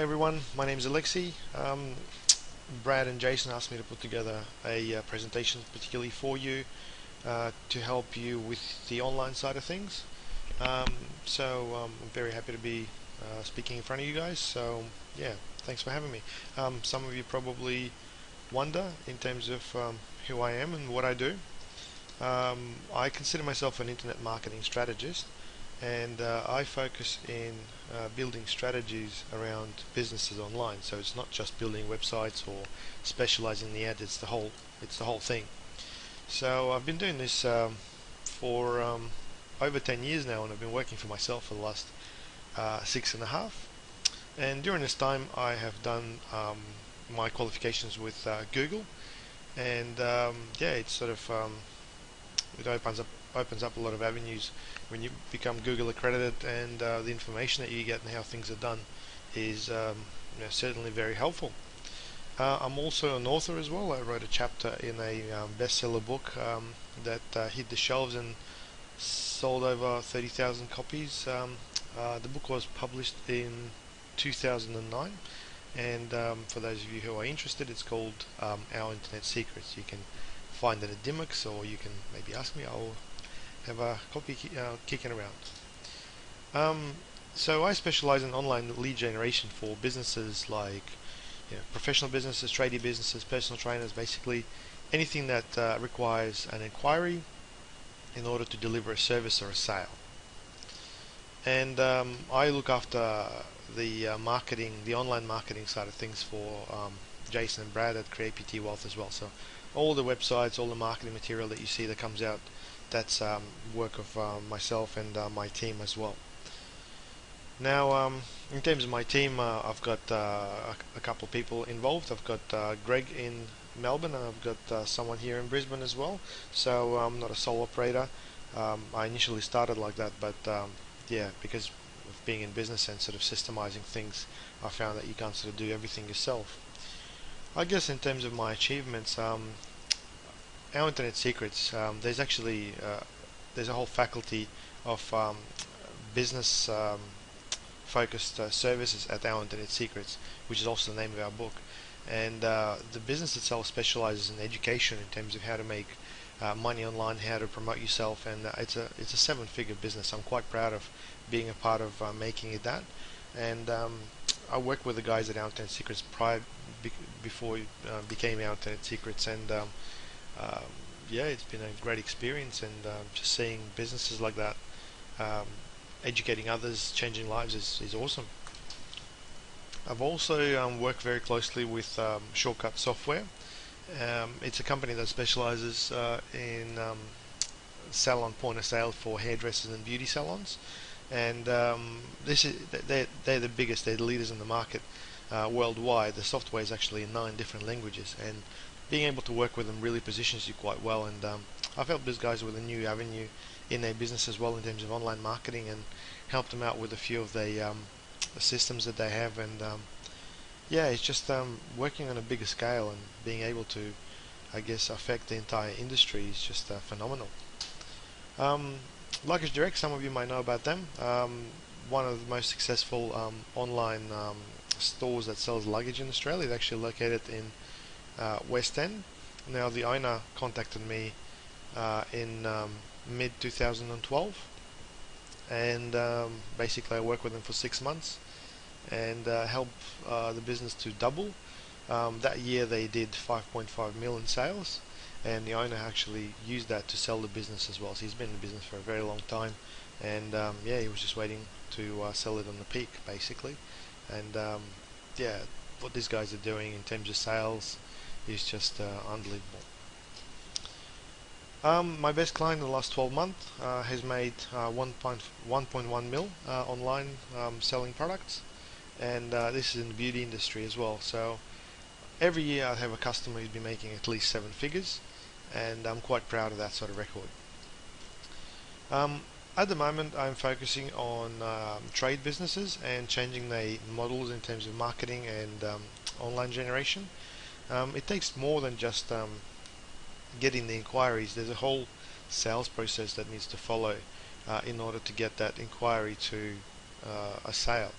Hi everyone, my name is Alexi. Brad and Jason asked me to put together a presentation particularly for you to help you with the online side of things. I'm very happy to be speaking in front of you guys. So yeah, thanks for having me. Some of you probably wonder in terms of who I am and what I do. I consider myself an internet marketing strategist, and I focus in building strategies around businesses online. So it's not just building websites or specializing in the ad. It's the whole thing. So I've been doing this for over 10 years now, and I've been working for myself for the last 6.5. And during this time, I have done my qualifications with Google, and yeah, it's sort of it opens up a lot of avenues when you become Google accredited, and the information that you get and how things are done is certainly very helpful. I'm also an author as well. I wrote a chapter in a bestseller book that hit the shelves and sold over 30,000 copies. The book was published in 2009, and for those of you who are interested, it's called Our Internet Secrets. You can find it at Dimmocks, or you can maybe ask me. I'll have a copy kicking around. So I specialize in online lead generation for businesses like professional businesses, tradie businesses, personal trainers, basically anything that requires an inquiry in order to deliver a service or a sale. And I look after the marketing, the online marketing side of things for Jason and Brad at Create PT Wealth as well. So all the websites, all the marketing material that you see that comes out, that's work of myself and my team as well. Now, in terms of my team, I've got a couple of people involved. I've got Greg in Melbourne, and I've got someone here in Brisbane as well. So I'm not a sole operator. I initially started like that, but yeah, because of being in business and sort of systemizing things, I found that you can't sort of do everything yourself. I guess in terms of my achievements, Our Internet Secrets, there's actually there's a whole faculty of business focused services at Our Internet Secrets, which is also the name of our book. And the business itself specializes in education in terms of how to make money online, how to promote yourself, and it's a seven-figure business. I'm quite proud of being a part of making it that. And I worked with the guys at Our Internet Secrets before it became Our Internet Secrets, and yeah, it's been a great experience, and just seeing businesses like that educating others, changing lives is awesome. I've also worked very closely with Shortcut Software. It's a company that specializes in salon point of sale for hairdressers and beauty salons, and they're the biggest, they're the leaders in the market worldwide. The software is actually in 9 different languages, and being able to work with them really positions you quite well. And I've helped these guys with a new avenue in their business as well in terms of online marketing, and helped them out with a few of the systems that they have. And yeah, it's just working on a bigger scale and being able to, I guess, affect the entire industry is just phenomenal. Luggage Direct, some of you might know about them. One of the most successful online stores that sells luggage in Australia. It's actually located in West End. Now, the owner contacted me in mid 2012, and basically I worked with them for 6 months and helped the business to double. That year they did 5.5 million sales, and the owner actually used that to sell the business as well. So he's been in the business for a very long time, and yeah, he was just waiting to sell it on the peak, basically. And yeah, what these guys are doing in terms of sales is just unbelievable. My best client in the last 12 months has made 1.1 mil online selling products, and this is in the beauty industry as well. So every year I have a customer who's been making at least 7 figures, and I'm quite proud of that sort of record. At the moment, I'm focusing on trade businesses and changing the models in terms of marketing and online generation. It takes more than just getting the inquiries. There's a whole sales process that needs to follow in order to get that inquiry to a sale.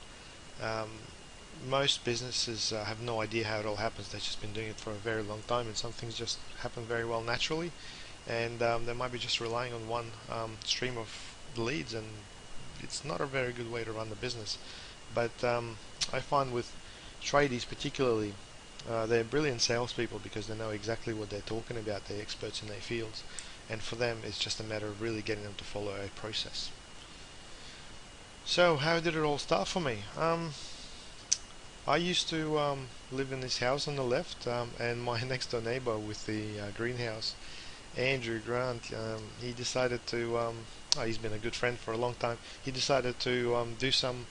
most businesses have no idea how it all happens. They've just been doing it for a very long time, and some things just happen very well naturally, and they might be just relying on one stream of leads, and it's not a very good way to run the business. But I find with tradies particularly, they're brilliant salespeople because they know exactly what they're talking about. They're experts in their fields, and for them it's just a matter of really getting them to follow a process. So how did it all start for me? I used to live in this house on the left, and my next door neighbor with the greenhouse, Andrew Grant, he decided to, oh, he's been a good friend for a long time, he decided to do some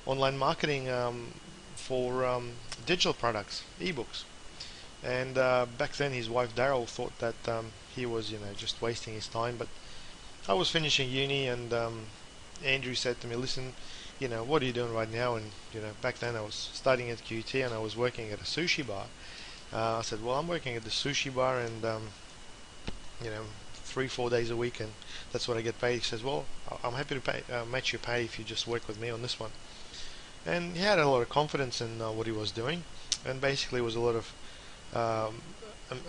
online marketing for digital products, ebooks. And back then his wife Daryl thought that he was, just wasting his time, but I was finishing uni, and Andrew said to me, listen, what are you doing right now? And back then I was studying at QT and I was working at a sushi bar. I said, well, I'm working at the sushi bar, and 3-4 days a week, and that's what I get paid. He says, well, I'm happy to match your pay if you just work with me on this one. And he had a lot of confidence in what he was doing, and basically it was a lot of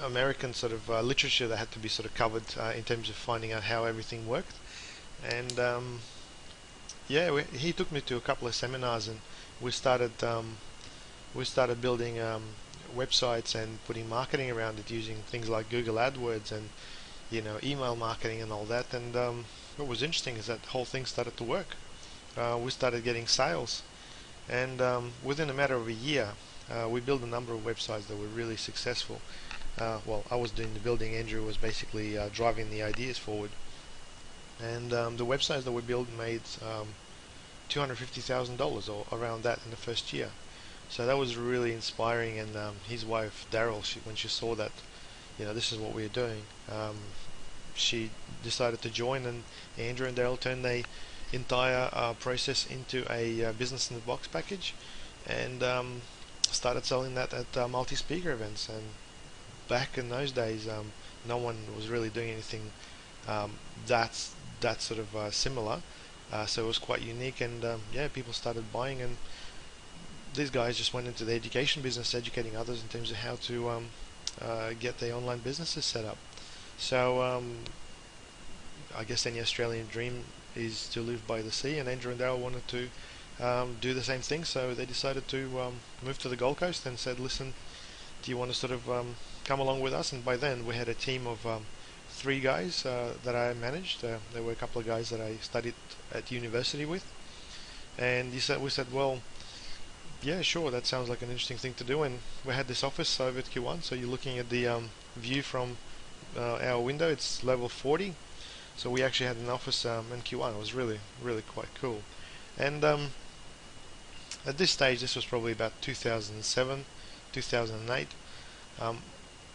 American sort of literature that had to be sort of covered in terms of finding out how everything worked. And yeah, he took me to a couple of seminars, and we started building websites and putting marketing around it using things like Google AdWords and email marketing and all that. And what was interesting is that the whole thing started to work. We started getting sales, and within a matter of a year, we built a number of websites that were really successful. Well, I was doing the building. Andrew was basically driving the ideas forward. And the websites that we built made $250,000 or around that in the first year. So that was really inspiring. And his wife Daryl, when she saw that, this is what we were doing, she decided to join, and Andrew and Daryl turned the entire process into a business in the box package, and started selling that at multi-speaker events. And back in those days, no one was really doing anything that sort of similar, so it was quite unique. And yeah, people started buying, and these guys just went into the education business, educating others in terms of how to get their online businesses set up. So I guess any Australian dream is to live by the sea, and Andrew and Daryl wanted to do the same thing, so they decided to move to the Gold Coast and said, listen, do you want to sort of come along with us? And by then we had a team of 3 guys that I managed. There were a couple of guys that I studied at university with, and we said, well, yeah, sure, that sounds like an interesting thing to do. And we had this office over at Q1, so you're looking at the view from our window. It's level 40, so we actually had an office in Q1. It was really, really quite cool. And at this stage, this was probably about 2007, 2008.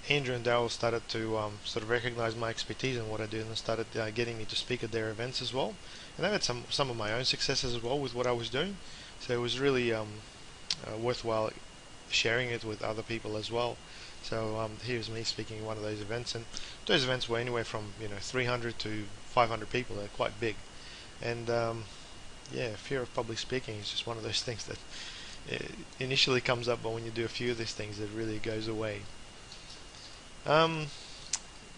Andrew and Daryl started to sort of recognize my expertise in what I do, and started getting me to speak at their events as well. And I had some of my own successes as well with what I was doing, so it was really worthwhile sharing it with other people as well. So here's me speaking at one of those events, and those events were anywhere from 300 to 500 people. They're quite big, and yeah, fear of public speaking is just one of those things that initially comes up, but when you do a few of these things, it really goes away.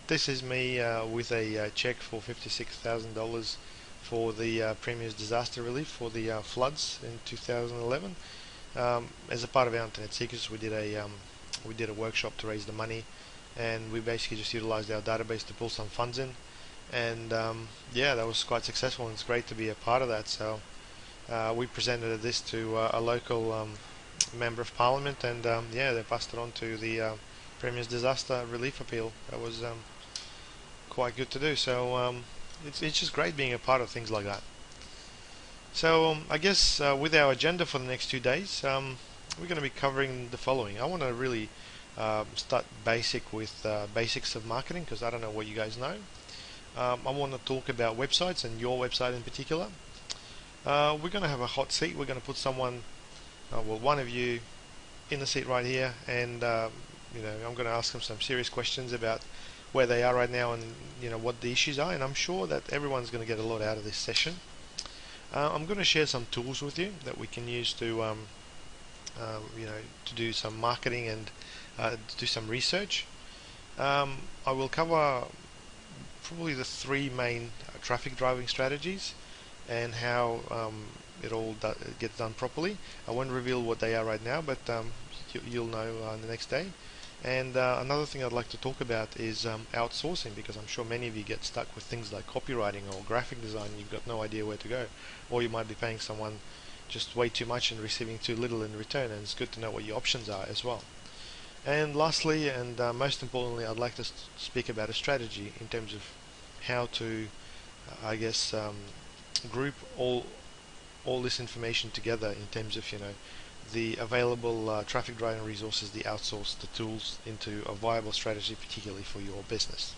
This is me with a check for $56,000 for the Premier's disaster relief for the floods in 2011. As a part of our Internet Secrets, we did a workshop to raise the money, and we basically just utilized our database to pull some funds in, and yeah, that was quite successful, and it's great to be a part of that. So we presented this to a local member of Parliament, and yeah, they passed it on to the Premier's disaster relief appeal. That was quite good to do. So it's just great being a part of things like that. So I guess with our agenda for the next 2 days, we're going to be covering the following. I want to really start with basics of marketing, because I don't know what you guys know. I want to talk about websites, and your website in particular. We're going to have a hot seat. We're going to put someone, well, one of you in the seat right here, and I'm going to ask them some serious questions about where they are right now, and what the issues are, and I'm sure that everyone's going to get a lot out of this session. I'm going to share some tools with you that we can use to to do some marketing and do some research. I will cover probably the three main traffic driving strategies and how it all gets done properly. I won't reveal what they are right now, but you'll know the next day. And another thing I'd like to talk about is outsourcing, because I'm sure many of you get stuck with things like copywriting or graphic design. You've got no idea where to go, or you might be paying someone just way too much and receiving too little in return, and it's good to know what your options are as well. And lastly, and most importantly, I'd like to speak about a strategy in terms of how to, I guess, group all this information together in terms of the available traffic driving resources, the outsource, the tools into a viable strategy, particularly for your business.